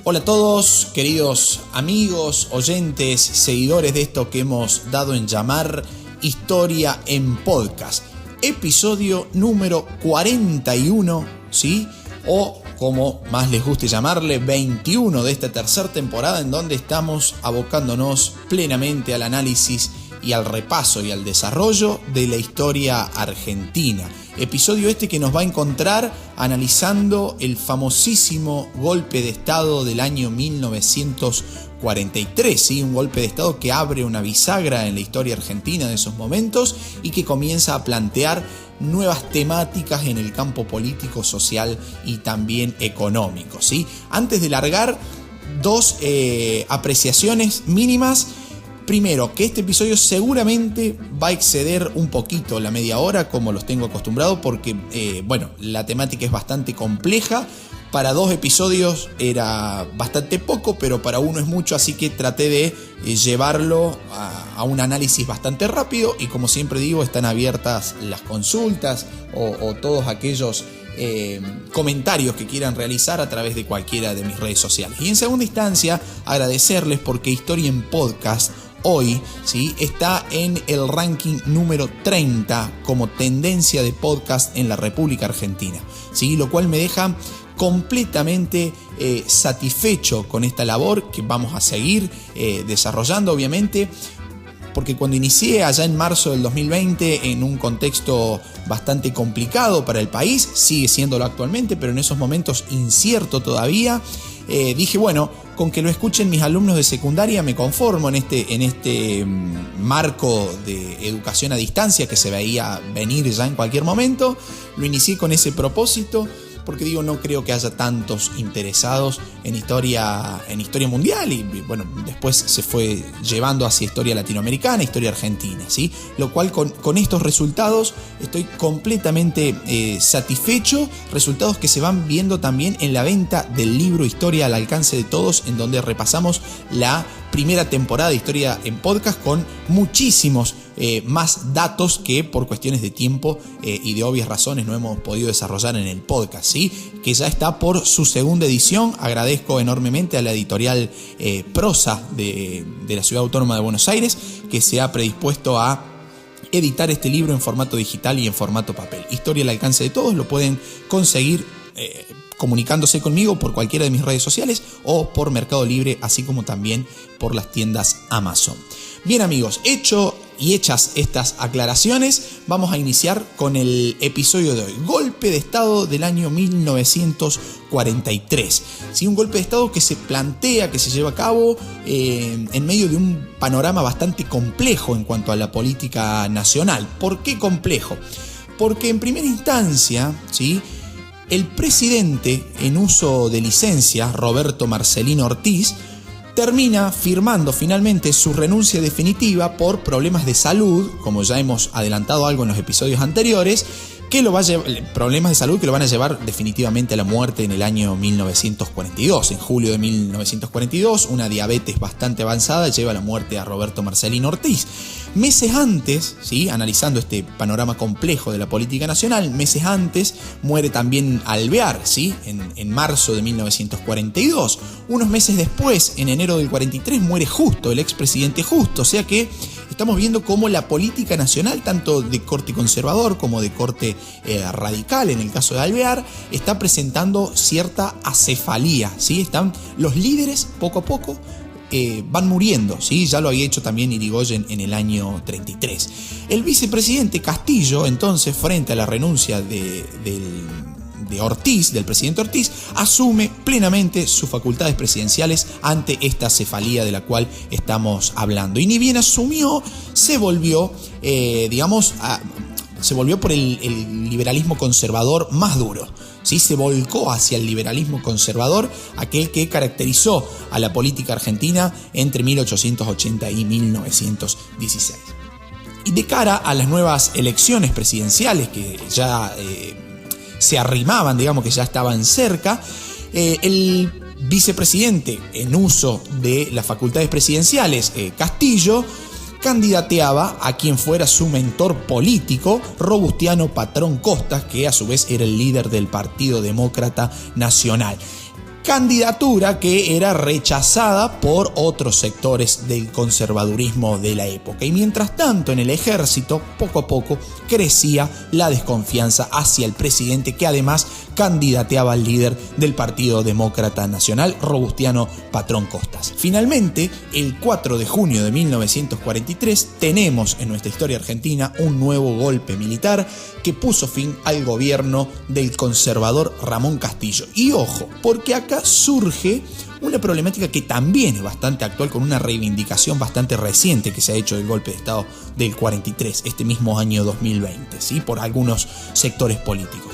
Hola a todos, queridos amigos, oyentes, seguidores de esto que hemos dado en llamar Historia en Podcast. Episodio número 41, ¿sí? O como más les guste llamarle, 21 de esta tercera temporada, en donde estamos abocándonos plenamente al análisis y al repaso y al desarrollo de la historia argentina. Episodio que nos va a encontrar analizando el famosísimo golpe de Estado del año 1943, ¿sí? Un golpe de Estado que abre una bisagra en la historia argentina de esos momentos y que comienza a plantear nuevas temáticas en el campo político, social y también económico, ¿sí? Antes de largar, dos apreciaciones mínimas. Primero, que este episodio seguramente va a exceder un poquito la media hora, como los tengo acostumbrado, porque la temática es bastante compleja. Para 2 episodios era bastante poco, pero para uno es mucho, así que traté de llevarlo a un análisis bastante rápido. Y como siempre digo, están abiertas las consultas o todos aquellos comentarios que quieran realizar a través de cualquiera de mis redes sociales. Y en segunda instancia, agradecerles porque Historia en Podcast hoy, ¿sí?, está en el ranking número 30 como tendencia de podcast en la República Argentina, ¿sí?, lo cual me deja completamente satisfecho con esta labor que vamos a seguir desarrollando, obviamente, porque cuando inicié allá en marzo del 2020 en un contexto bastante complicado para el país, sigue siéndolo actualmente, pero en esos momentos incierto todavía, dije, bueno, con que lo escuchen mis alumnos de secundaria me conformo en este marco de educación a distancia que se veía venir ya en cualquier momento. Lo inicié con ese propósito, porque digo, no creo que haya tantos interesados en historia mundial, y bueno, después se fue llevando hacia historia latinoamericana, historia argentina, ¿sí? Lo cual con estos resultados estoy completamente satisfecho, resultados que se van viendo también en la venta del libro Historia al alcance de todos, en donde repasamos la primera temporada de Historia en Podcast con muchísimos más datos que por cuestiones de tiempo y de obvias razones no hemos podido desarrollar en el podcast, ¿sí?, que ya está por su segunda edición. Agradezco enormemente a la editorial Prosa de la Ciudad Autónoma de Buenos Aires, que se ha predispuesto a editar este libro en formato digital y en formato papel. Historia al alcance de todos, lo pueden conseguir comunicándose conmigo por cualquiera de mis redes sociales o por Mercado Libre, así como también por las tiendas Amazon. Bien, amigos, hechas estas aclaraciones, vamos a iniciar con el episodio de hoy. Golpe de Estado del año 1943. ¿Sí? Un golpe de Estado que se plantea, que se lleva a cabo en medio de un panorama bastante complejo en cuanto a la política nacional. ¿Por qué complejo? Porque en primera instancia, ¿sí?, el presidente en uso de licencia, Roberto Marcelino Ortiz, termina firmando finalmente su renuncia definitiva por problemas de salud, como ya hemos adelantado algo en los episodios anteriores, que lo va a llevar, problemas de salud que lo van a llevar definitivamente a la muerte en el año 1942. En julio de 1942, una diabetes bastante avanzada lleva a la muerte a Roberto Marcelino Ortiz. Meses antes, ¿sí?, analizando este panorama complejo de la política nacional, meses antes muere también Alvear, ¿sí?, en marzo de 1942. Unos meses después, en enero del 43, muere Justo, el expresidente Justo. O sea que estamos viendo cómo la política nacional, tanto de corte conservador como de corte radical, en el caso de Alvear, está presentando cierta acefalía, ¿sí? Están los líderes poco a poco van muriendo, ¿sí? Ya lo había hecho también Irigoyen en el año 33. El vicepresidente Castillo, entonces, frente a la renuncia de Ortiz, del presidente Ortiz, asume plenamente sus facultades presidenciales ante esta cefalía de la cual estamos hablando. Y ni bien asumió, se volvió, por el liberalismo conservador más duro. ¿Sí? Se volcó hacia el liberalismo conservador, aquel que caracterizó a la política argentina entre 1880 y 1916. Y de cara a las nuevas elecciones presidenciales que ya se arrimaban, digamos que ya estaban cerca, el vicepresidente en uso de las facultades presidenciales, Castillo, candidateaba a quien fuera su mentor político, Robustiano Patrón Costas, que a su vez era el líder del Partido Demócrata Nacional. candidatura que era rechazada por otros sectores del conservadurismo de la época. Y mientras tanto, en el ejército, poco a poco, crecía la desconfianza hacia el presidente, que además candidateaba al líder del Partido Demócrata Nacional, Robustiano Patrón Costas. Finalmente, el 4 de junio de 1943, tenemos en nuestra historia argentina un nuevo golpe militar que puso fin al gobierno del conservador Ramón Castillo. Y ojo, porque acá surge una problemática que también es bastante actual, con una reivindicación bastante reciente que se ha hecho del golpe de Estado del 43, este mismo año 2020, ¿sí? Por algunos sectores políticos.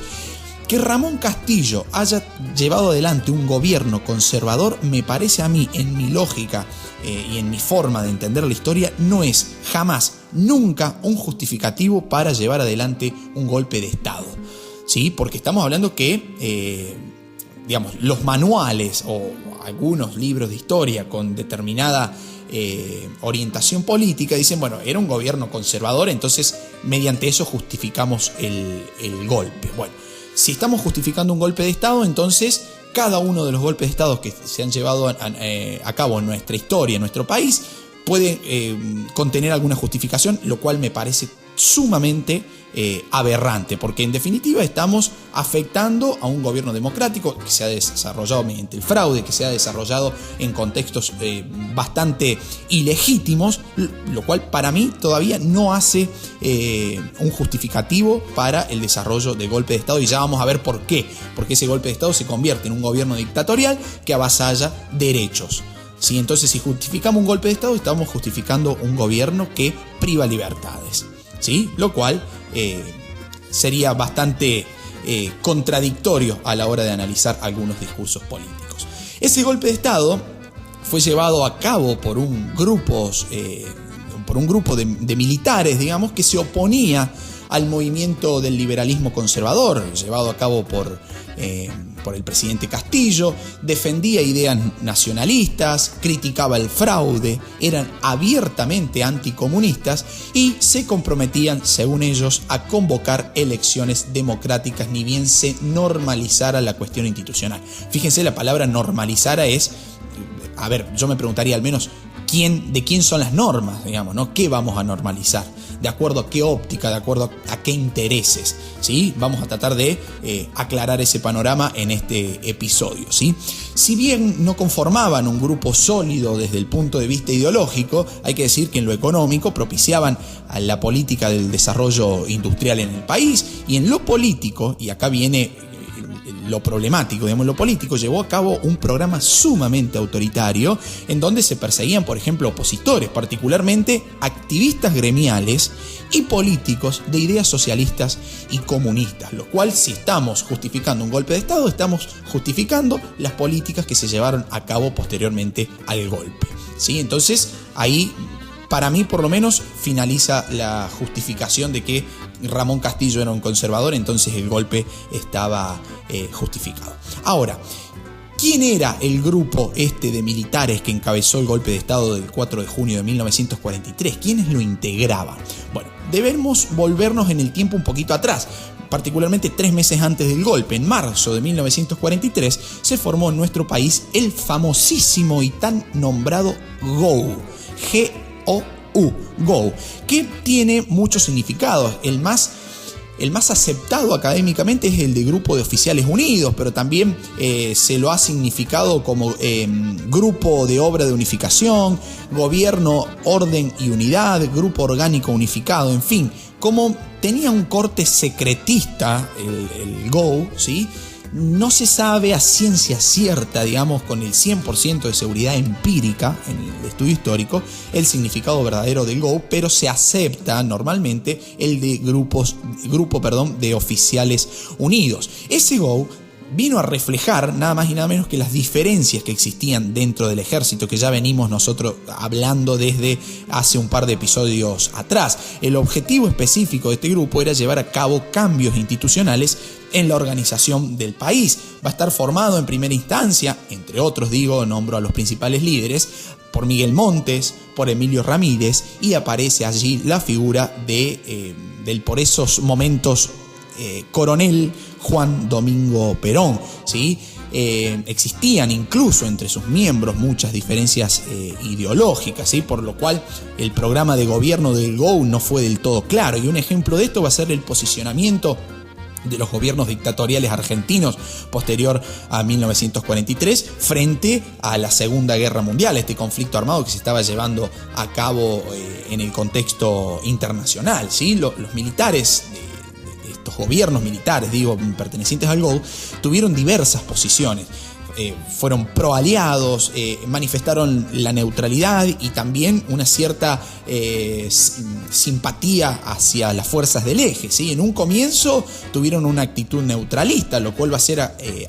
Que Ramón Castillo haya llevado adelante un gobierno conservador, me parece a mí, en mi lógica y en mi forma de entender la historia, no es jamás, nunca un justificativo para llevar adelante un golpe de Estado, ¿sí? Porque estamos hablando que los manuales o algunos libros de historia con determinada orientación política dicen, bueno, era un gobierno conservador, entonces mediante eso justificamos el golpe. Bueno, si estamos justificando un golpe de Estado, entonces cada uno de los golpes de Estado que se han llevado a cabo en nuestra historia, en nuestro país, puede contener alguna justificación, lo cual me parece sumamente aberrante, porque en definitiva estamos afectando a un gobierno democrático que se ha desarrollado mediante el fraude, que se ha desarrollado en contextos bastante ilegítimos, lo cual para mí todavía no hace un justificativo para el desarrollo de golpe de Estado, y ya vamos a ver por qué, porque ese golpe de Estado se convierte en un gobierno dictatorial que avasalla derechos. ¿Sí? Entonces, si justificamos un golpe de Estado, estamos justificando un gobierno que priva libertades, ¿sí? Lo cual sería bastante contradictorio a la hora de analizar algunos discursos políticos. Ese golpe de Estado fue llevado a cabo por un grupo de militares, digamos, que se oponía al movimiento del liberalismo conservador, llevado a cabo por el presidente Castillo. Defendía ideas nacionalistas, criticaba el fraude, eran abiertamente anticomunistas y se comprometían, según ellos, a convocar elecciones democráticas ni bien se normalizara la cuestión institucional. Fíjense, la palabra normalizara es, a ver, yo me preguntaría al menos, ¿de quién son las normas, digamos, ¿no? ¿Qué vamos a normalizar? ¿De acuerdo a qué óptica? ¿De acuerdo a qué intereses? ¿Sí? Vamos a tratar de aclarar ese panorama en este episodio, ¿sí? Si bien no conformaban un grupo sólido desde el punto de vista ideológico, hay que decir que en lo económico propiciaban a la política del desarrollo industrial en el país, y en lo político, y acá viene lo problemático, digamos, lo político, llevó a cabo un programa sumamente autoritario en donde se perseguían, por ejemplo, opositores, particularmente activistas gremiales y políticos de ideas socialistas y comunistas, lo cual, si estamos justificando un golpe de Estado, estamos justificando las políticas que se llevaron a cabo posteriormente al golpe, ¿sí? Entonces, ahí, para mí, por lo menos, finaliza la justificación de que Ramón Castillo era un conservador, entonces el golpe estaba justificado. Ahora, ¿quién era el grupo de militares que encabezó el golpe de Estado del 4 de junio de 1943? ¿Quiénes lo integraban? Bueno, debemos volvernos en el tiempo un poquito atrás. Particularmente 3 meses antes del golpe, en marzo de 1943, se formó en nuestro país el famosísimo y tan nombrado GOU, GOU, que tiene muchos significados. El más aceptado académicamente es el de Grupo de Oficiales Unidos, pero también se lo ha significado como Grupo de Obra de Unificación, Gobierno, Orden y Unidad, Grupo Orgánico Unificado, en fin. Como tenía un corte secretista el GOU, ¿sí? No se sabe a ciencia cierta, digamos, con el 100% de seguridad empírica en el estudio histórico, el significado verdadero del GOU, pero se acepta normalmente el de grupo de Oficiales Unidos. Ese GOU vino a reflejar nada más y nada menos que las diferencias que existían dentro del ejército, que ya venimos nosotros hablando desde hace un par de episodios atrás. El objetivo específico de este grupo era llevar a cabo cambios institucionales en la organización del país. Va a estar formado en primera instancia, entre otros nombro a los principales líderes, por Miguel Montes, por Emilio Ramírez, y aparece allí la figura del por esos momentos coronel Juan Domingo Perón, ¿sí? existían incluso entre sus miembros muchas diferencias ideológicas, ¿sí? Por lo cual el programa de gobierno del GO no fue del todo claro, y un ejemplo de esto va a ser el posicionamiento de los gobiernos dictatoriales argentinos posterior a 1943 frente a la Segunda Guerra Mundial, este conflicto armado que se estaba llevando a cabo en el contexto internacional, ¿sí? Los militares de estos gobiernos militares, pertenecientes al GO, tuvieron diversas posiciones. Fueron pro-aliados, manifestaron la neutralidad y también una cierta simpatía hacia las fuerzas del eje, ¿sí? En un comienzo tuvieron una actitud neutralista, lo cual va a ser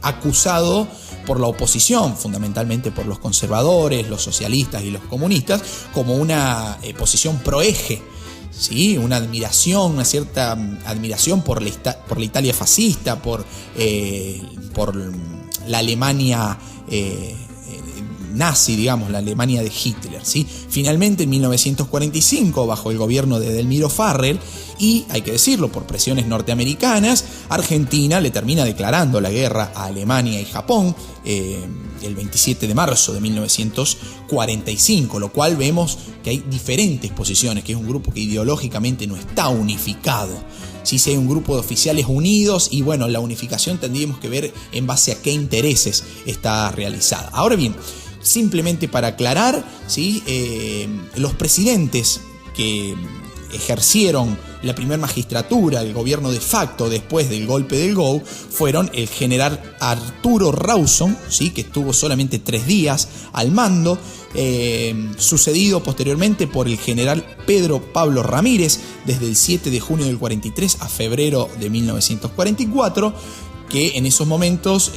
acusado por la oposición, fundamentalmente por los conservadores, los socialistas y los comunistas, como una posición pro-eje. Sí, una cierta admiración por la Italia fascista, por la Alemania nazi, la Alemania de Hitler, ¿sí? Finalmente, en 1945, bajo el gobierno de Edelmiro Farrell, y hay que decirlo, por presiones norteamericanas, Argentina le termina declarando la guerra a Alemania y Japón el 27 de marzo de 1945, lo cual vemos que hay diferentes posiciones, que es un grupo que ideológicamente no está unificado. Sí, hay un grupo de oficiales unidos y la unificación tendríamos que ver en base a qué intereses está realizada. Ahora bien, simplemente para aclarar, ¿sí? Los presidentes que ejercieron la primera magistratura, el gobierno de facto después del golpe del GO, fueron el general Arturo Rawson, ¿sí? Que estuvo solamente 3 días al mando, sucedido posteriormente por el general Pedro Pablo Ramírez desde el 7 de junio del 43 a febrero de 1944, que en esos momentos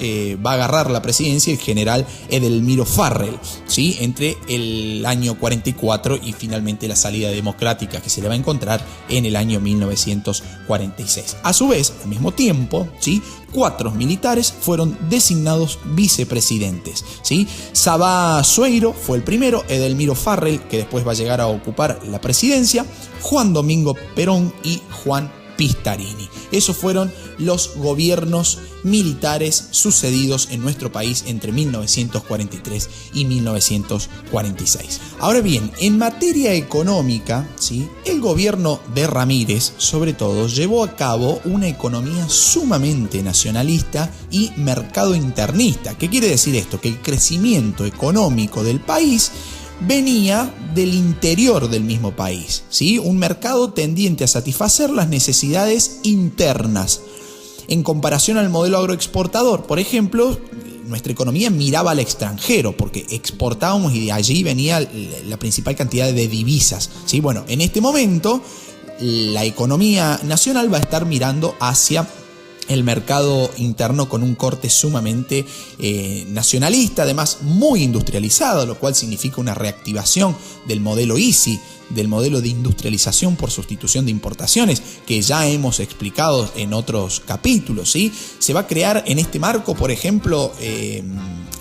va a agarrar la presidencia el general Edelmiro Farrell, ¿sí? Entre el año 44 y finalmente la salida democrática que se le va a encontrar en el año 1946. A su vez, al mismo tiempo, ¿sí? 4 militares fueron designados vicepresidentes, ¿sí? Sabá Sueiro fue el primero, Edelmiro Farrell, que después va a llegar a ocupar la presidencia, Juan Domingo Perón y Juan Pistarini. Esos fueron los gobiernos militares sucedidos en nuestro país entre 1943 y 1946. Ahora bien, en materia económica, ¿sí? El gobierno de Ramírez, sobre todo, llevó a cabo una economía sumamente nacionalista y mercado internista. ¿Qué quiere decir esto? Que el crecimiento económico del país venía del interior del mismo país, ¿sí? Un mercado tendiente a satisfacer las necesidades internas. En comparación al modelo agroexportador, por ejemplo, nuestra economía miraba al extranjero porque exportábamos y de allí venía la principal cantidad de divisas, ¿sí? En este momento la economía nacional va a estar mirando hacia el mercado interno con un corte sumamente nacionalista, además muy industrializado, lo cual significa una reactivación del modelo ISI, del modelo de industrialización por sustitución de importaciones, que ya hemos explicado en otros capítulos, ¿sí? Se va a crear en este marco, por ejemplo,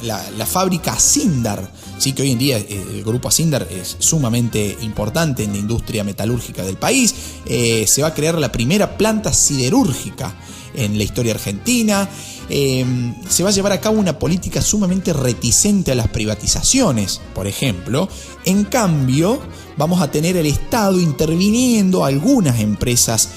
la fábrica Sindar, ¿sí? Que hoy en día el grupo Sindar es sumamente importante en la industria metalúrgica del país. Se va a crear la primera planta siderúrgica en la historia argentina. Se va a llevar a cabo una política sumamente reticente a las privatizaciones, por ejemplo. En cambio, vamos a tener el Estado interviniendo algunas empresas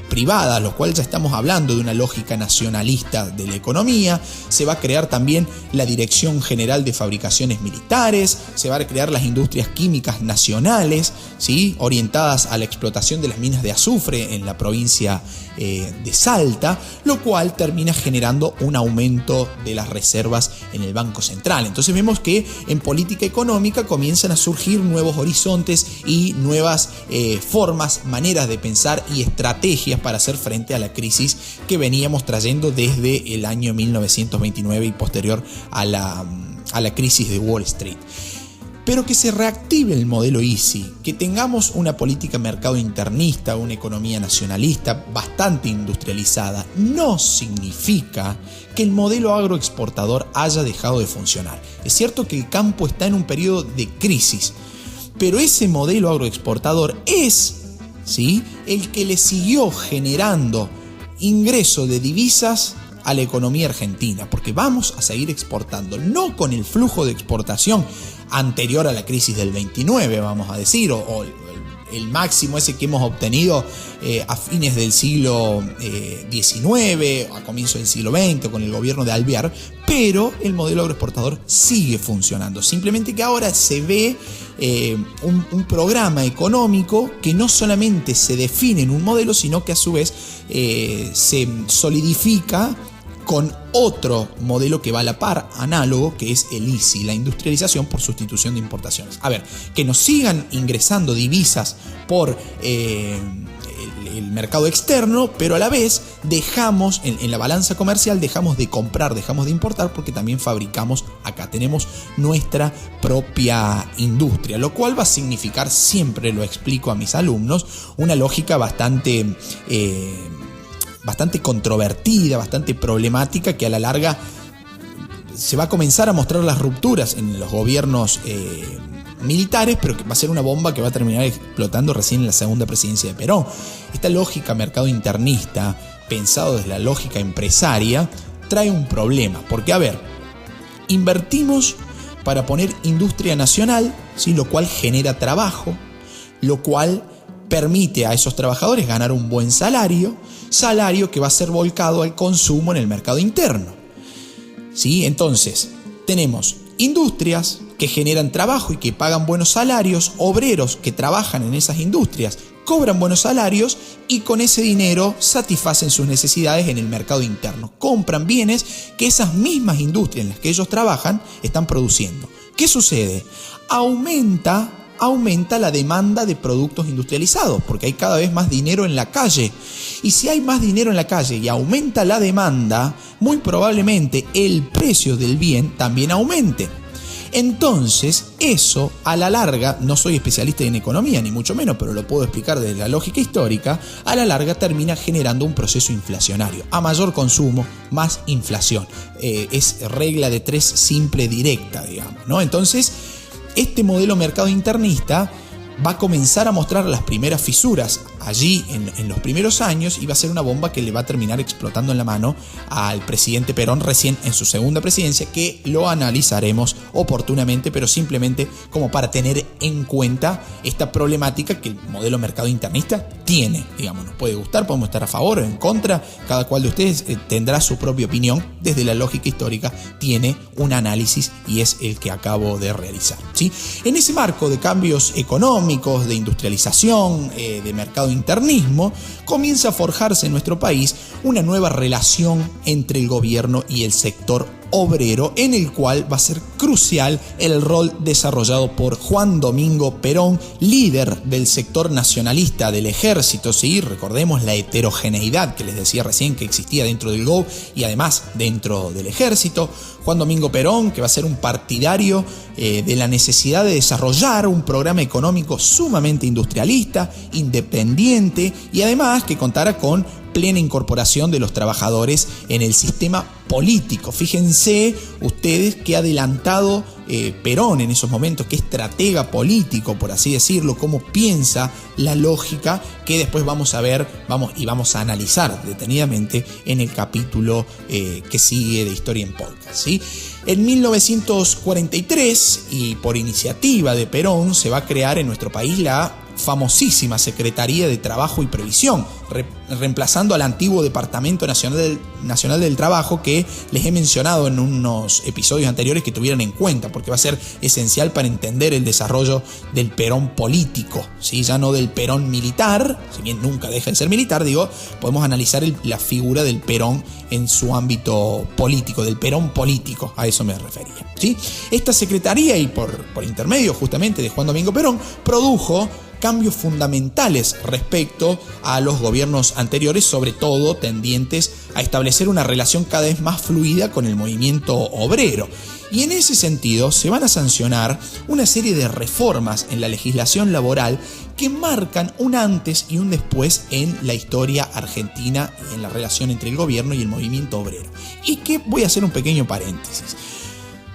privadas, lo cual ya estamos hablando de una lógica nacionalista de la economía. Se va a crear también la Dirección General de Fabricaciones Militares, se va a crear las industrias químicas nacionales, ¿sí? Orientadas a la explotación de las minas de azufre en la provincia de Salta, lo cual termina generando un aumento de las reservas en el Banco Central. Entonces vemos que en política económica comienzan a surgir nuevos horizontes y nuevas formas, maneras de pensar y estrategias para hacer frente a la crisis que veníamos trayendo desde el año 1929 y posterior a la crisis de Wall Street. Pero que se reactive el modelo ISI, que tengamos una política de mercado internista, una economía nacionalista bastante industrializada, no significa que el modelo agroexportador haya dejado de funcionar. Es cierto que el campo está en un periodo de crisis, pero ese modelo agroexportador es, ¿sí?, el que le siguió generando ingreso de divisas a la economía argentina, porque vamos a seguir exportando, no con el flujo de exportación anterior a la crisis del 29, vamos a decir, o el máximo ese que hemos obtenido a fines del siglo XIX, a comienzos del siglo XX, con el gobierno de Alvear, pero el modelo agroexportador sigue funcionando. Simplemente que ahora se ve un programa económico que no solamente se define en un modelo, sino que a su vez se solidifica con otro modelo que va a la par, análogo, que es el ISI, la industrialización por sustitución de importaciones. A ver, que nos sigan ingresando divisas por el mercado externo, pero a la vez dejamos, en la balanza comercial, dejamos de comprar, dejamos de importar, porque también fabricamos acá, tenemos nuestra propia industria, lo cual va a significar, siempre lo explico a mis alumnos, una lógica bastante controvertida, bastante problemática, que a la larga se va a comenzar a mostrar las rupturas en los gobiernos militares, pero que va a ser una bomba que va a terminar explotando recién en la segunda presidencia de Perón. Esta lógica mercado internista, pensado desde la lógica empresaria, trae un problema, porque a ver, invertimos para poner industria nacional, ¿sí? Lo cual genera trabajo, lo cual permite a esos trabajadores ganar un buen salario que va a ser volcado al consumo en el mercado interno, ¿sí? Entonces, tenemos industrias que generan trabajo y que pagan buenos salarios, obreros que trabajan en esas industrias, cobran buenos salarios y con ese dinero satisfacen sus necesidades en el mercado interno. Compran bienes que esas mismas industrias en las que ellos trabajan están produciendo. ¿Qué sucede? Aumenta la demanda de productos industrializados, porque hay cada vez más dinero en la calle. Y si hay más dinero en la calle y aumenta la demanda, muy probablemente el precio del bien también aumente. Entonces, eso a la larga, no soy especialista en economía ni mucho menos, pero lo puedo explicar desde la lógica histórica, a la larga termina generando un proceso inflacionario. A mayor consumo, más inflación. Es regla de tres simple directa, digamos, ¿no? Entonces, este modelo mercado internista va a comenzar a mostrar las primeras fisuras allí en los primeros años y va a ser una bomba que le va a terminar explotando en la mano al presidente Perón recién en su segunda presidencia, que lo analizaremos oportunamente, pero simplemente como para tener en cuenta esta problemática que el modelo mercado internista tiene. Digamos, nos puede gustar, podemos estar a favor o en contra, cada cual de ustedes tendrá su propia opinión, desde la lógica histórica tiene un análisis y es el que acabo de realizar, ¿sí? En ese marco de cambios económicos, de industrialización, de mercado internismo, comienza a forjarse en nuestro país una nueva relación entre el gobierno y el sector obrero, en el cual va a ser crucial el rol desarrollado por Juan Domingo Perón, líder del sector nacionalista del ejército. Sí, recordemos la heterogeneidad que les decía recién que existía dentro del GOV y además dentro del ejército. Juan Domingo Perón, que va a ser un partidario de la necesidad de desarrollar un programa económico sumamente industrialista, independiente y además que contara con plena incorporación de los trabajadores en el sistema político. Fíjense ustedes qué adelantado Perón en esos momentos, qué estratega político, por así decirlo, cómo piensa la lógica que después vamos a ver, vamos a analizar detenidamente en el capítulo que sigue de Historia en Podcast, ¿sí? En 1943, y por iniciativa de Perón, se va a crear en nuestro país la famosísima Secretaría de Trabajo y Previsión, reemplazando al antiguo Departamento Nacional del Trabajo, que les he mencionado en unos episodios anteriores que tuvieran en cuenta, porque va a ser esencial para entender el desarrollo del Perón político, ¿sí? Ya no del Perón militar, si bien nunca deja de ser militar, podemos analizar la figura del Perón en su ámbito político, del Perón político, a eso me refería, ¿sí? Esta secretaría, y por intermedio justamente de Juan Domingo Perón, produjo cambios fundamentales respecto a los gobiernos anteriores, sobre todo tendientes a establecer una relación cada vez más fluida con el movimiento obrero. Y en ese sentido se van a sancionar una serie de reformas en la legislación laboral que marcan un antes y un después en la historia argentina y en la relación entre el gobierno y el movimiento obrero. Y que voy a hacer un pequeño paréntesis.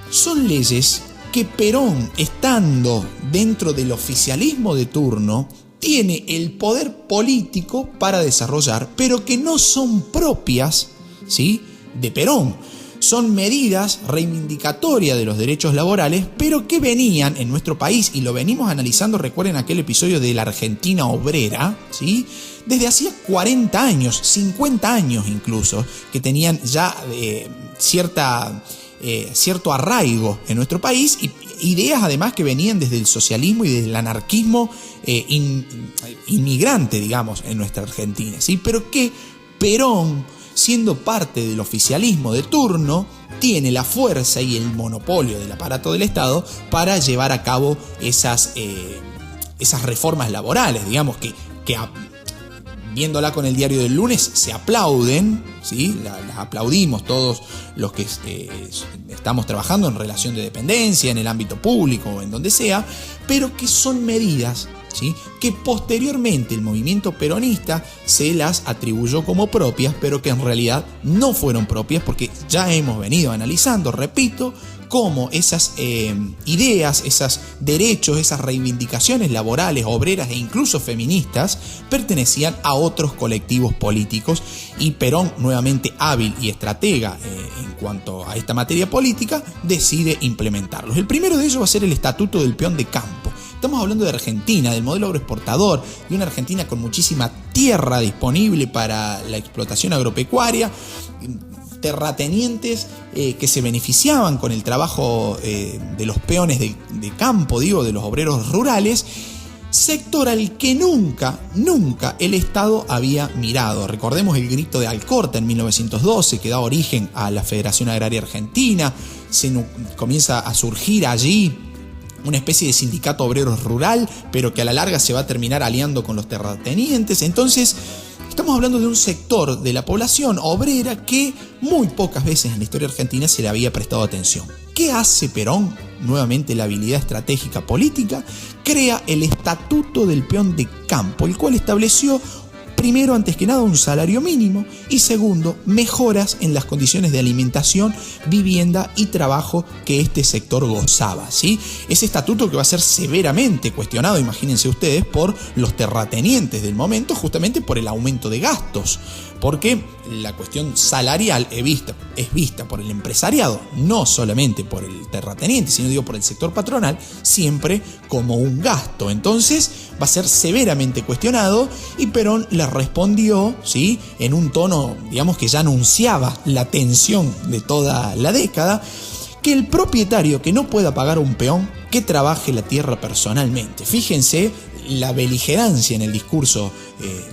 Son leyes que Perón, estando dentro del oficialismo de turno, tiene el poder político para desarrollar, pero que no son propias, ¿sí?, de Perón. Son medidas reivindicatorias de los derechos laborales, pero que venían en nuestro país, y lo venimos analizando, recuerden aquel episodio de la Argentina obrera, ¿sí?, desde hacía 40 años, 50 años incluso, que tenían ya cierto arraigo en nuestro país, y ideas además que venían desde el socialismo y desde el anarquismo inmigrante, digamos, en nuestra Argentina, ¿sí?, pero que Perón, siendo parte del oficialismo de turno, tiene la fuerza y el monopolio del aparato del Estado para llevar a cabo esas reformas laborales, digamos, que viéndola con el diario del lunes se aplauden, ¿sí? Las aplaudimos todos los que estamos trabajando en relación de dependencia, en el ámbito público o en donde sea, pero que son medidas, ¿sí?, que posteriormente el movimiento peronista se las atribuyó como propias, pero que en realidad no fueron propias, porque ya hemos venido analizando, repito, cómo esas ideas, esos derechos, esas reivindicaciones laborales, obreras e incluso feministas pertenecían a otros colectivos políticos, y Perón, nuevamente hábil y estratega en cuanto a esta materia política, decide implementarlos. El primero de ellos va a ser el Estatuto del Peón de Campo. Estamos hablando de Argentina, del modelo agroexportador, de una Argentina con muchísima tierra disponible para la explotación agropecuaria, terratenientes que se beneficiaban con el trabajo de los peones de campo, de los obreros rurales, sector al que nunca el Estado había mirado. Recordemos el grito de Alcorta en 1912, que da origen a la Federación Agraria Argentina. Comienza a surgir allí una especie de sindicato obrero rural, pero que a la larga se va a terminar aliando con los terratenientes. Entonces, estamos hablando de un sector de la población obrera que muy pocas veces en la historia argentina se le había prestado atención. ¿Qué hace Perón? Nuevamente la habilidad estratégica política. Crea el Estatuto del Peón de Campo, el cual estableció, primero, antes que nada, un salario mínimo, y segundo, mejoras en las condiciones de alimentación, vivienda y trabajo que este sector gozaba, ¿sí? Ese estatuto que va a ser severamente cuestionado, imagínense ustedes, por los terratenientes del momento, justamente por el aumento de gastos, porque la cuestión salarial es vista por el empresariado, no solamente por el terrateniente, sino por el sector patronal, siempre como un gasto. Entonces va a ser severamente cuestionado, y Perón le respondió, ¿sí?, en un tono, digamos, que ya anunciaba la tensión de toda la década, que el propietario que no pueda pagar a un peón, que trabaje la tierra personalmente. Fíjense la beligerancia en el discurso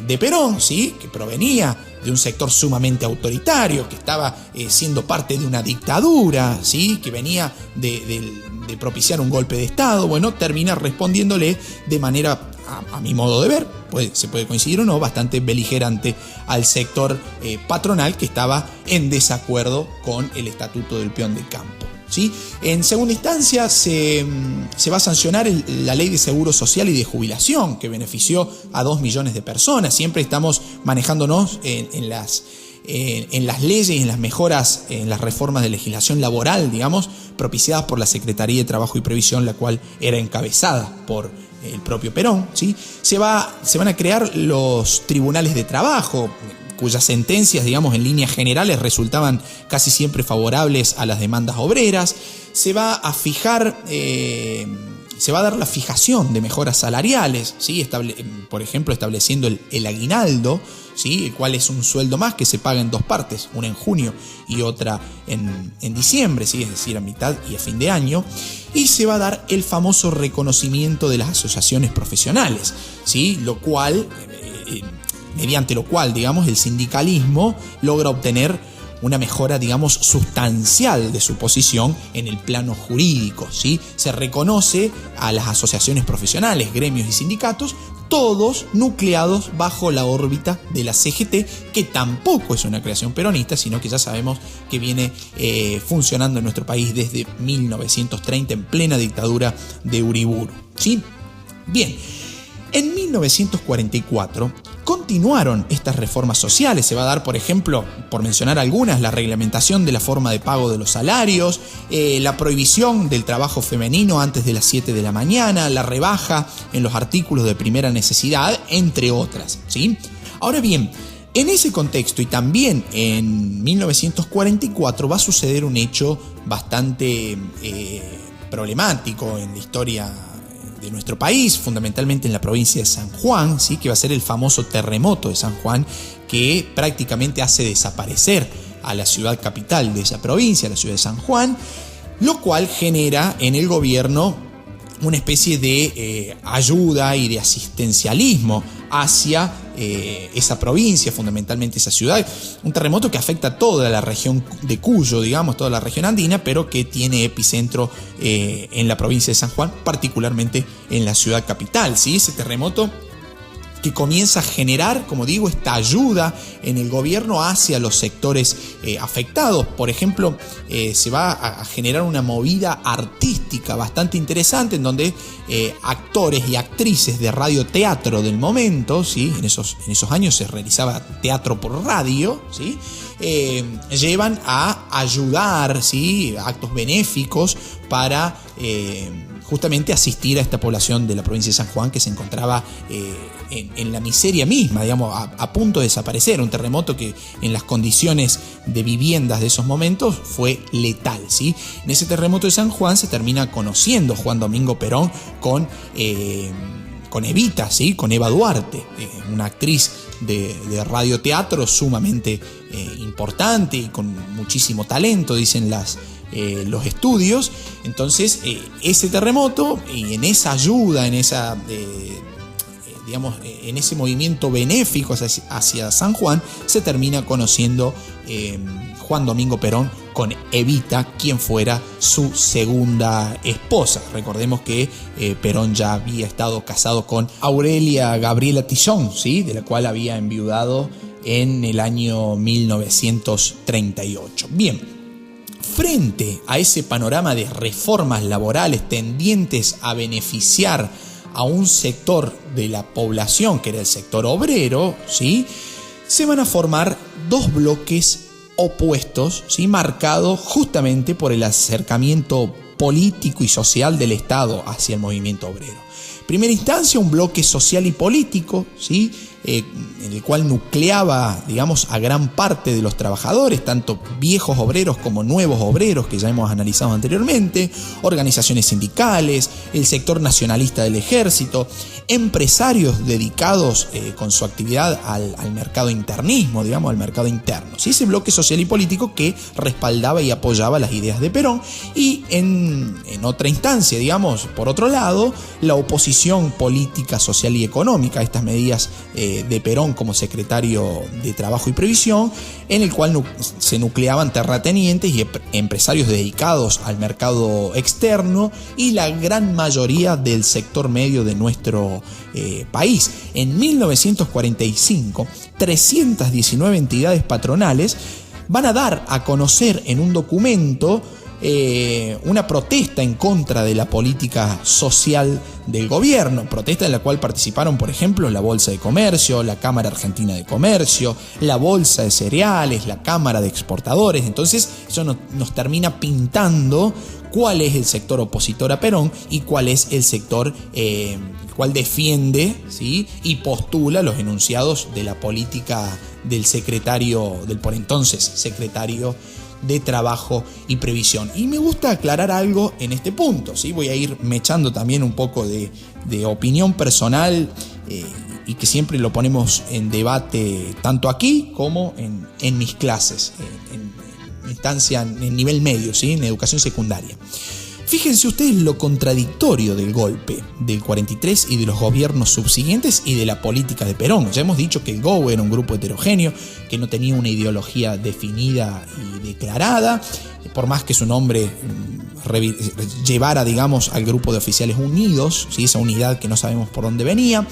de Perón, ¿sí?, que provenía de un sector sumamente autoritario, que estaba siendo parte de una dictadura, ¿sí?, que venía de propiciar un golpe de Estado. Bueno, termina respondiéndole de manera, a mi modo de ver, se puede coincidir o no, bastante beligerante al sector patronal, que estaba en desacuerdo con el Estatuto del Peón de Campo, ¿sí? En segunda instancia se va a sancionar la Ley de Seguro Social y de Jubilación, que benefició a 2 millones de personas. Siempre estamos manejándonos en las leyes y en las mejoras, en las reformas de legislación laboral, digamos, propiciadas por la Secretaría de Trabajo y Previsión, la cual era encabezada por el propio Perón, ¿sí? Se van a crear los tribunales de trabajo, cuyas sentencias, digamos, en líneas generales resultaban casi siempre favorables a las demandas obreras. Se va a dar la fijación de mejoras salariales, ¿sí?, por ejemplo, estableciendo el aguinaldo, ¿sí?, el cual es un sueldo más que se paga en 2 partes, una en junio y otra en diciembre, ¿sí?, es decir, a mitad y a fin de año. Y se va a dar el famoso reconocimiento de las asociaciones profesionales, ¿sí?, mediante lo cual, digamos, el sindicalismo logra obtener una mejora, digamos, sustancial de su posición en el plano jurídico, ¿sí? Se reconoce a las asociaciones profesionales, gremios y sindicatos, todos nucleados bajo la órbita de la CGT, que tampoco es una creación peronista, sino que ya sabemos que viene funcionando en nuestro país desde 1930, en plena dictadura de Uriburu, ¿sí? Bien, en 1944 continuaron estas reformas sociales. Se va a dar, por ejemplo, por mencionar algunas, la reglamentación de la forma de pago de los salarios, la prohibición del trabajo femenino antes de las 7 de la mañana, la rebaja en los artículos de primera necesidad, entre otras, ¿sí? Ahora bien, En ese contexto y también en 1944 va a suceder un hecho bastante problemático en la historia de nuestro país, fundamentalmente en la provincia de San Juan, ¿sí? Que va a ser el famoso terremoto de San Juan, que prácticamente hace desaparecer a la ciudad capital de esa provincia, la ciudad de San Juan, lo cual genera en el gobierno una especie de ayuda y de asistencialismo hacia esa provincia, fundamentalmente esa ciudad. Un terremoto que afecta a toda la región de Cuyo, digamos, toda la región andina, pero que tiene epicentro en la provincia de San Juan, particularmente en la ciudad capital, ¿sí? Ese terremoto que comienza a generar, como digo, esta ayuda en el gobierno hacia los sectores afectados. Por ejemplo, se va a generar una movida artística bastante interesante en donde actores y actrices de radioteatro del momento, ¿sí? En esos años se realizaba teatro por radio, ¿sí? Llevan a ayudar, ¿sí? Actos benéficos para justamente asistir a esta población de la provincia de San Juan que se encontraba en la miseria misma, digamos, a punto de desaparecer. Un terremoto que en las condiciones de viviendas de esos momentos fue letal, ¿sí? En ese terremoto de San Juan se termina conociendo Juan Domingo Perón con Evita, ¿sí? Con Eva Duarte, una actriz de radioteatro sumamente importante y con muchísimo talento, dicen los estudios. Entonces ese terremoto y en esa ayuda, en esa en ese movimiento benéfico hacia San Juan, se termina conociendo Juan Domingo Perón con Evita, quien fuera su segunda esposa. Recordemos que Perón ya había estado casado con Aurelia Gabriela Tillón, ¿sí? De la cual había enviudado en el año 1938. Bien, frente a ese panorama de reformas laborales tendientes a beneficiar a un sector de la población, que era el sector obrero, ¿sí? Se van a formar dos bloques opuestos, ¿sí? Marcados justamente por el acercamiento político y social del Estado hacia el movimiento obrero. En primera instancia, un bloque social y político, ¿sí? En el cual nucleaba, digamos, a gran parte de los trabajadores, tanto viejos obreros como nuevos obreros, que ya hemos analizado anteriormente, organizaciones sindicales, el sector nacionalista del ejército, empresarios dedicados con su actividad al mercado internismo, digamos, al mercado interno. ¿Sí? Ese bloque social y político que respaldaba y apoyaba las ideas de Perón, y en otra instancia, digamos, por otro lado, la oposición política, social y económica a estas medidas de Perón como secretario de Trabajo y Previsión, en el cual se nucleaban terratenientes y empresarios dedicados al mercado externo y la gran mayoría del sector medio de nuestro país. En 1945, 319 entidades patronales van a dar a conocer en un documento una protesta en contra de la política social del gobierno, protesta en la cual participaron, por ejemplo, la Bolsa de Comercio, la Cámara Argentina de Comercio, la Bolsa de Cereales, la Cámara de Exportadores. Entonces eso nos termina pintando cuál es el sector opositor a Perón y cuál es el sector cual defiende, ¿sí? Y postula los enunciados de la política del por entonces secretario de Trabajo y Previsión. Y me gusta aclarar algo en este punto, ¿sí? Voy a ir mechando también un poco de opinión personal y que siempre lo ponemos en debate tanto aquí como en mis clases, en instancia, en nivel medio, ¿sí? En educación secundaria. Fíjense ustedes lo contradictorio del golpe del 43 y de los gobiernos subsiguientes y de la política de Perón. Ya hemos dicho que el GO era un grupo heterogéneo, que no tenía una ideología definida y declarada, por más que su nombre llevara, digamos, al grupo de oficiales unidos, ¿sí? Esa unidad que no sabemos por dónde venía,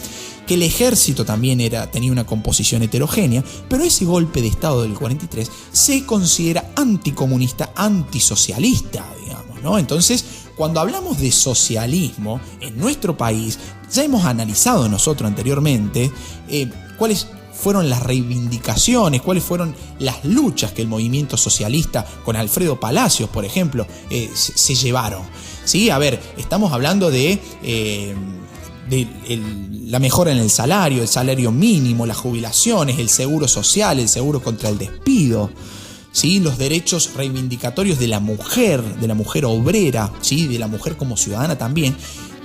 que el ejército también tenía una composición heterogénea, pero ese golpe de Estado del 43 se considera anticomunista, antisocialista, digamos, ¿no? Entonces, cuando hablamos de socialismo en nuestro país, ya hemos analizado nosotros anteriormente cuáles fueron las reivindicaciones, cuáles fueron las luchas que el movimiento socialista con Alfredo Palacios, por ejemplo, se llevaron. ¿Sí? A ver, estamos hablando de la mejora en el salario mínimo, las jubilaciones, el seguro social, el seguro contra el despido, ¿sí? Los derechos reivindicatorios de la mujer obrera, ¿sí? De la mujer como ciudadana también.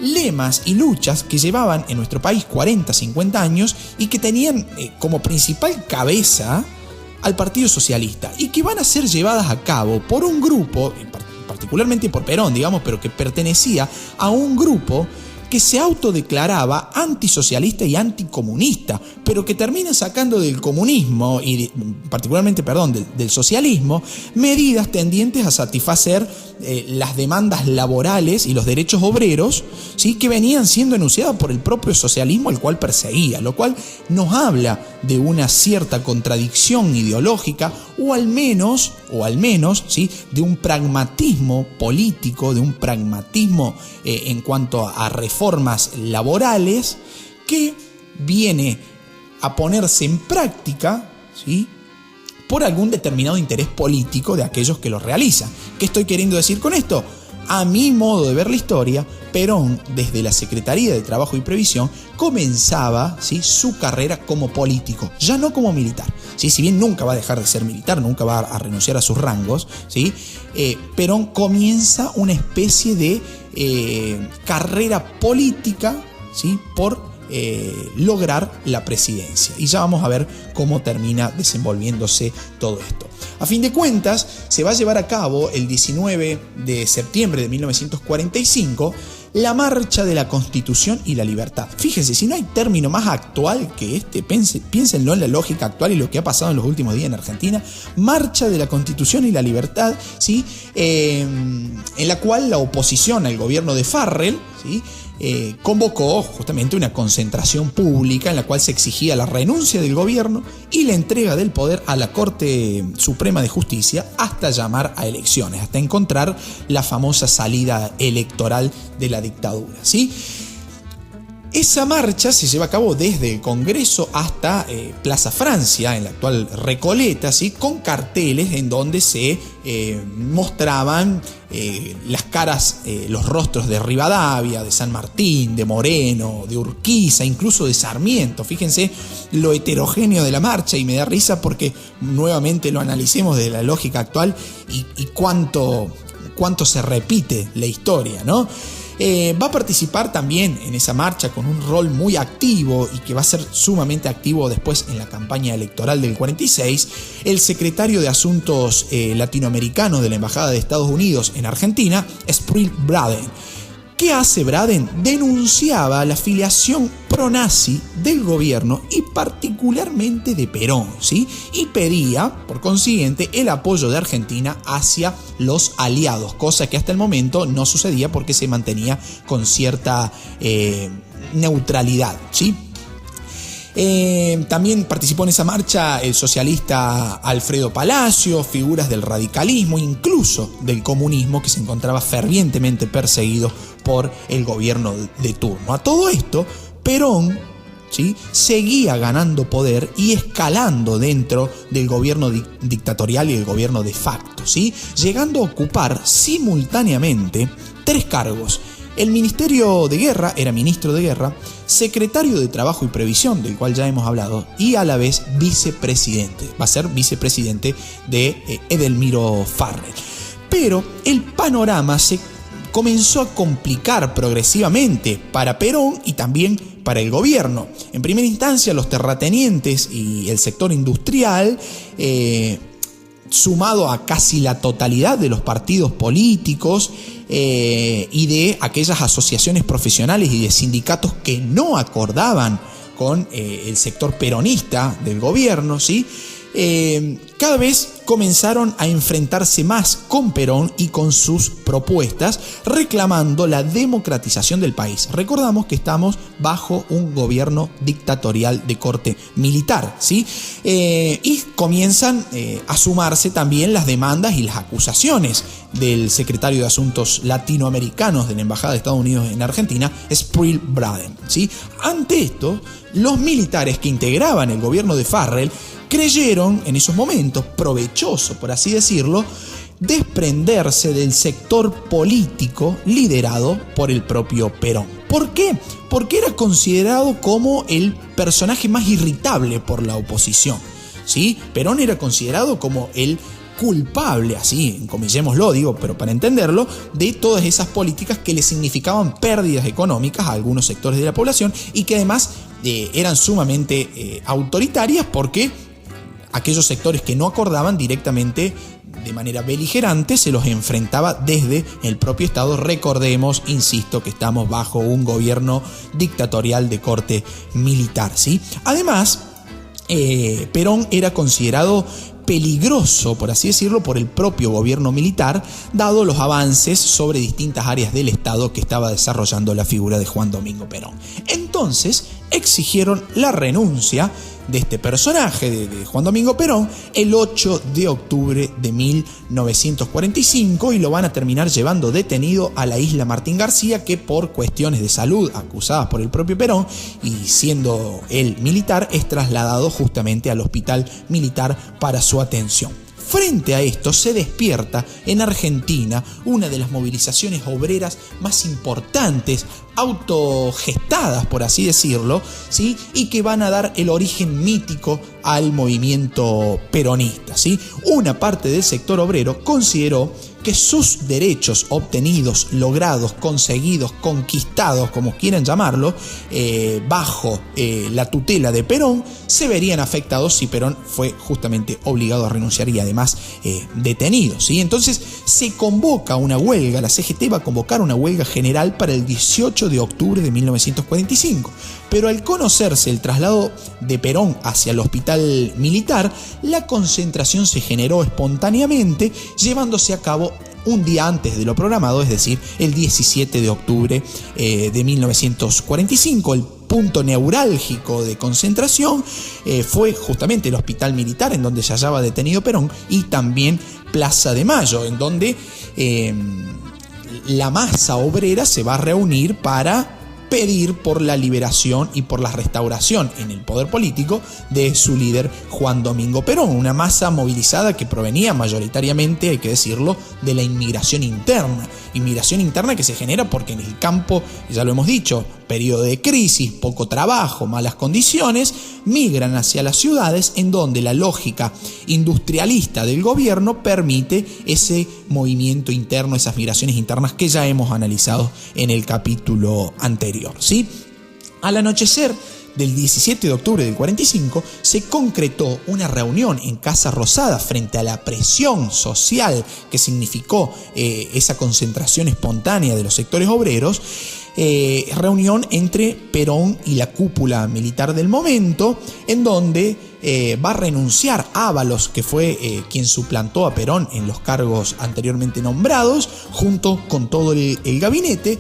Lemas y luchas que llevaban en nuestro país 40, 50 años y que tenían como principal cabeza al Partido Socialista y que van a ser llevadas a cabo por un grupo, particularmente por Perón, digamos, pero que pertenecía a un grupo que se autodeclaraba antisocialista y anticomunista, pero que termina sacando del comunismo y particularmente, del socialismo, medidas tendientes a satisfacer las demandas laborales y los derechos obreros, ¿sí? Que venían siendo enunciadas por el propio socialismo al cual perseguía, lo cual nos habla de una cierta contradicción ideológica o al menos, ¿sí? De un pragmatismo político, de un pragmatismo en cuanto a reformas laborales que viene a ponerse en práctica, ¿sí? Por algún determinado interés político de aquellos que lo realizan. ¿Qué estoy queriendo decir con esto? A mi modo de ver la historia, Perón, desde la Secretaría de Trabajo y Previsión, comenzaba, ¿sí? Su carrera como político, ya no como militar, ¿sí? Si bien nunca va a dejar de ser militar, nunca va a renunciar a sus rangos, ¿sí? Perón comienza una especie de carrera política, ¿sí? Por lograr la presidencia. Y ya vamos a ver cómo termina desenvolviéndose todo esto. A fin de cuentas, se va a llevar a cabo el 19 de septiembre de 1945 la Marcha de la Constitución y la Libertad. Fíjense, si no hay término más actual que este, piénsenlo en la lógica actual y lo que ha pasado en los últimos días en Argentina. Marcha de la Constitución y la Libertad, ¿sí? En la cual la oposición al gobierno de Farrell, ¿sí? Convocó justamente una concentración pública en la cual se exigía la renuncia del gobierno y la entrega del poder a la Corte Suprema de Justicia hasta llamar a elecciones, hasta encontrar la famosa salida electoral de la dictadura, ¿sí? Esa marcha se lleva a cabo desde el Congreso hasta Plaza Francia, en la actual Recoleta, ¿sí? Con carteles en donde se mostraban las caras, los rostros de Rivadavia, de San Martín, de Moreno, de Urquiza, incluso de Sarmiento. Fíjense lo heterogéneo de la marcha y me da risa porque nuevamente lo analicemos desde la lógica actual y cuánto se repite la historia, ¿no? Va a participar también en esa marcha con un rol muy activo y que va a ser sumamente activo después en la campaña electoral del 46, el secretario de Asuntos Latinoamericanos de la Embajada de Estados Unidos en Argentina, Spruill Braden. ¿Qué hace Braden? Denunciaba la filiación pro-nazi del gobierno y particularmente de Perón, ¿sí? Y pedía, por consiguiente, el apoyo de Argentina hacia los aliados, cosa que hasta el momento no sucedía porque se mantenía con cierta neutralidad, ¿sí? También participó en esa marcha el socialista Alfredo Palacio, figuras del radicalismo, incluso del comunismo, que se encontraba fervientemente perseguido por el gobierno de turno. A todo esto, Perón, ¿sí? Seguía ganando poder y escalando dentro del gobierno dictatorial y el gobierno de facto, ¿sí? Llegando a ocupar simultáneamente 3 cargos. El Ministerio de Guerra, era ministro de Guerra, secretario de Trabajo y Previsión, del cual ya hemos hablado, y a la vez vicepresidente. Va a ser vicepresidente de Edelmiro Farrell. Pero el panorama se comenzó a complicar progresivamente para Perón y también para el gobierno. En primera instancia, los terratenientes y el sector industrial, sumado a casi la totalidad de los partidos políticos y de aquellas asociaciones profesionales y de sindicatos que no acordaban con el sector peronista del gobierno, ¿sí? Cada vez comenzaron a enfrentarse más con Perón y con sus propuestas, reclamando la democratización del país. Recordamos que estamos bajo un gobierno dictatorial de corte militar, ¿sí? Y comienzan a sumarse también las demandas y las acusaciones del secretario de Asuntos Latinoamericanos de la Embajada de Estados Unidos en Argentina, Spruill Braden, ¿sí? Ante esto, los militares que integraban el gobierno de Farrell creyeron en esos momentos, provechoso por así decirlo, desprenderse del sector político liderado por el propio Perón. ¿Por qué? Porque era considerado como el personaje más irritable por la oposición, ¿sí? Perón era considerado como el culpable, así, encomillémoslo, digo, pero para entenderlo, de todas esas políticas que le significaban pérdidas económicas a algunos sectores de la población y que además eran sumamente autoritarias, porque aquellos sectores que no acordaban directamente de manera beligerante se los enfrentaba desde el propio Estado. Recordemos, insisto, que estamos bajo un gobierno dictatorial de corte militar, ¿sí? Además, Perón era considerado peligroso, por así decirlo, por el propio gobierno militar, dado los avances sobre distintas áreas del Estado que estaba desarrollando la figura de Juan Domingo Perón. Entonces exigieron la renuncia de este personaje, de Juan Domingo Perón, el 8 de octubre de 1945, y lo van a terminar llevando detenido a la isla Martín García, que por cuestiones de salud acusadas por el propio Perón y siendo él militar, es trasladado justamente al hospital militar para su atención. Frente a esto se despierta en Argentina una de las movilizaciones obreras más importantes, autogestadas, por así decirlo, ¿sí? Y que van a dar el origen mítico al movimiento peronista, ¿sí? Una parte del sector obrero consideró que sus derechos obtenidos, logrados, conseguidos, conquistados, como quieran llamarlo, bajo la tutela de Perón, se verían afectados si Perón fue justamente obligado a renunciar y además detenido, ¿sí? Entonces se convoca una huelga, la CGT va a convocar una huelga general para el 18 de octubre de 1945, pero al conocerse el traslado de Perón hacia el hospital militar, la concentración se generó espontáneamente, llevándose a cabo un día antes de lo programado, es decir, el 17 de octubre de 1945. El punto neurálgico de concentración fue justamente el hospital militar, en donde se hallaba detenido Perón, y también Plaza de Mayo, en donde la masa obrera se va a reunir para pedir por la liberación y por la restauración en el poder político de su líder Juan Domingo Perón, una masa movilizada que provenía mayoritariamente, hay que decirlo, de la inmigración interna que se genera porque en el campo, ya lo hemos dicho, periodo de crisis, poco trabajo, malas condiciones, migran hacia las ciudades, en donde la lógica industrialista del gobierno permite ese movimiento interno, esas migraciones internas que ya hemos analizado en el capítulo anterior, ¿sí? Al anochecer del 17 de octubre del 45 se concretó una reunión en Casa Rosada frente a la presión social que significó esa concentración espontánea de los sectores obreros. Reunión entre Perón y la cúpula militar del momento, en donde va a renunciar Ábalos, que fue quien suplantó a Perón en los cargos anteriormente nombrados, junto con todo el gabinete.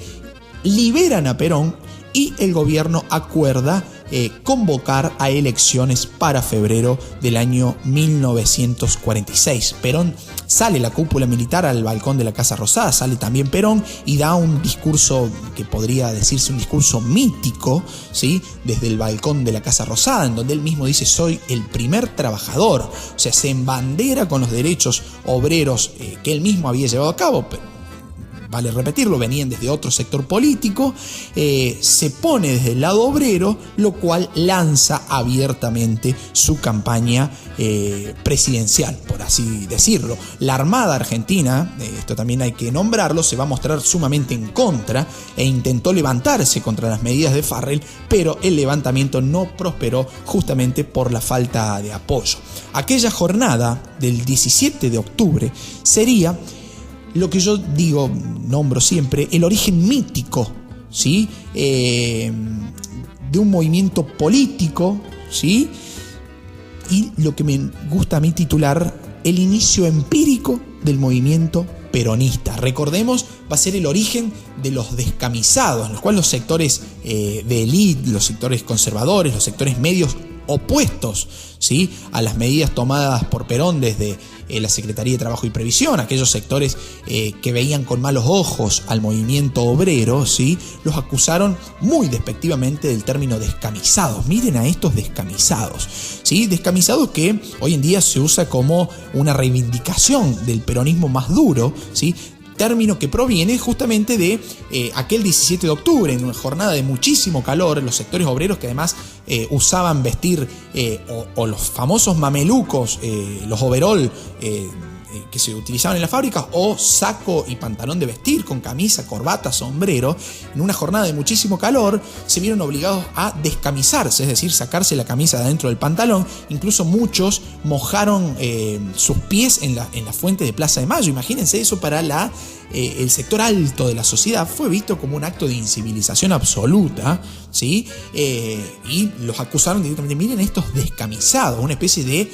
Liberan a Perón y el gobierno acuerda convocar a elecciones para febrero del año 1946. Perón sale, la cúpula militar, al balcón de la Casa Rosada, sale también Perón y da un discurso que podría decirse un discurso mítico, ¿sí? Desde el balcón de la Casa Rosada, en donde él mismo dice: soy el primer trabajador, o sea, se embandera con los derechos obreros que él mismo había llevado a cabo, pero vale repetirlo, venían desde otro sector político, se pone desde el lado obrero, lo cual lanza abiertamente su campaña presidencial, por así decirlo. La Armada Argentina, esto también hay que nombrarlo, se va a mostrar sumamente en contra e intentó levantarse contra las medidas de Farrell, pero el levantamiento no prosperó justamente por la falta de apoyo. Aquella jornada del 17 de octubre sería lo que yo digo, nombro siempre, el origen mítico, ¿sí? De un movimiento político, ¿sí? Y lo que me gusta a mí titular, el inicio empírico del movimiento peronista. Recordemos, va a ser el origen de los descamisados, en los cuales los sectores de élite, los sectores conservadores, los sectores medios opuestos, ¿sí? A las medidas tomadas por Perón desde la Secretaría de Trabajo y Previsión, aquellos sectores que veían con malos ojos al movimiento obrero, ¿sí? Los acusaron muy despectivamente del término descamisados. Miren a estos descamisados, ¿sí? Descamisados que hoy en día se usa como una reivindicación del peronismo más duro, ¿sí? término que proviene justamente de aquel 17 de octubre, en una jornada de muchísimo calor, los sectores obreros que además usaban vestir o los famosos mamelucos, los overol, que se utilizaban en las fábricas, o saco y pantalón de vestir con camisa, corbata, sombrero. En una jornada de muchísimo calor se vieron obligados a descamisarse, es decir, sacarse la camisa de adentro del pantalón. Incluso muchos mojaron sus pies en la fuente de Plaza de Mayo. Imagínense eso, para el sector alto de la sociedad fue visto como un acto de incivilización absoluta, ¿sí? Y los acusaron directamente: miren estos descamisados, una especie de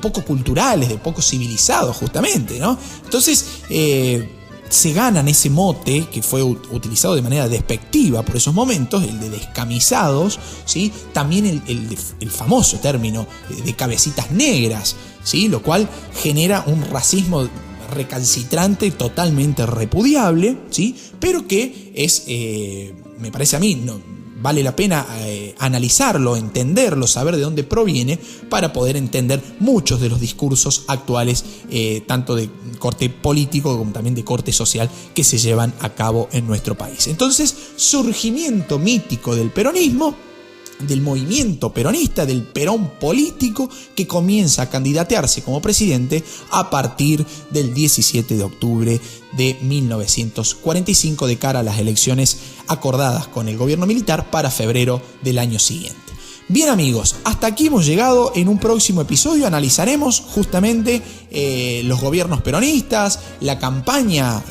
poco culturales, de poco civilizados, justamente, ¿no? Entonces se ganan ese mote que fue utilizado de manera despectiva por esos momentos, el de descamisados, ¿sí? También el famoso término de cabecitas negras, ¿sí? Lo cual genera un racismo recalcitrante, totalmente repudiable, ¿sí? Pero que es, me parece a mí, vale la pena analizarlo, entenderlo, saber de dónde proviene, para poder entender muchos de los discursos actuales, tanto de corte político como también de corte social, que se llevan a cabo en nuestro país. Entonces, surgimiento mítico del peronismo, del movimiento peronista, del Perón político, que comienza a candidatearse como presidente a partir del 17 de octubre de 1945, de cara a las elecciones acordadas con el gobierno militar para febrero del año siguiente. Bien, amigos, hasta aquí hemos llegado. En un próximo episodio analizaremos justamente los gobiernos peronistas, la campaña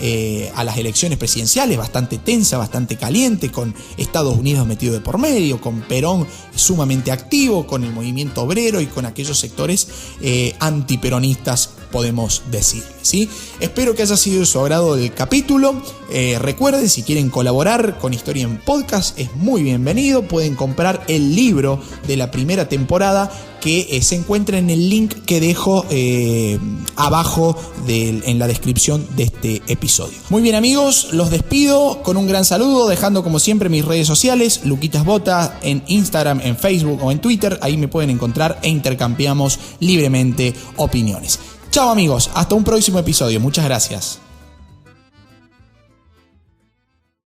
a las elecciones presidenciales, bastante tensa, bastante caliente, con Estados Unidos metido de por medio, con Perón sumamente activo, con el movimiento obrero y con aquellos sectores antiperonistas, podemos decir, ¿sí? Espero que haya sido de su agrado el capítulo. Recuerden, si quieren colaborar con Historia en Podcast, es muy bienvenido. Pueden comprar el libro de la primera temporada, que se encuentra en el link que dejo abajo en la descripción de este episodio. Muy bien, amigos, los despido con un gran saludo, dejando como siempre mis redes sociales: Luquitas Bota en Instagram, en Facebook o en Twitter. Ahí me pueden encontrar e intercambiamos libremente opiniones. Chao, amigos, hasta un próximo episodio. Muchas gracias.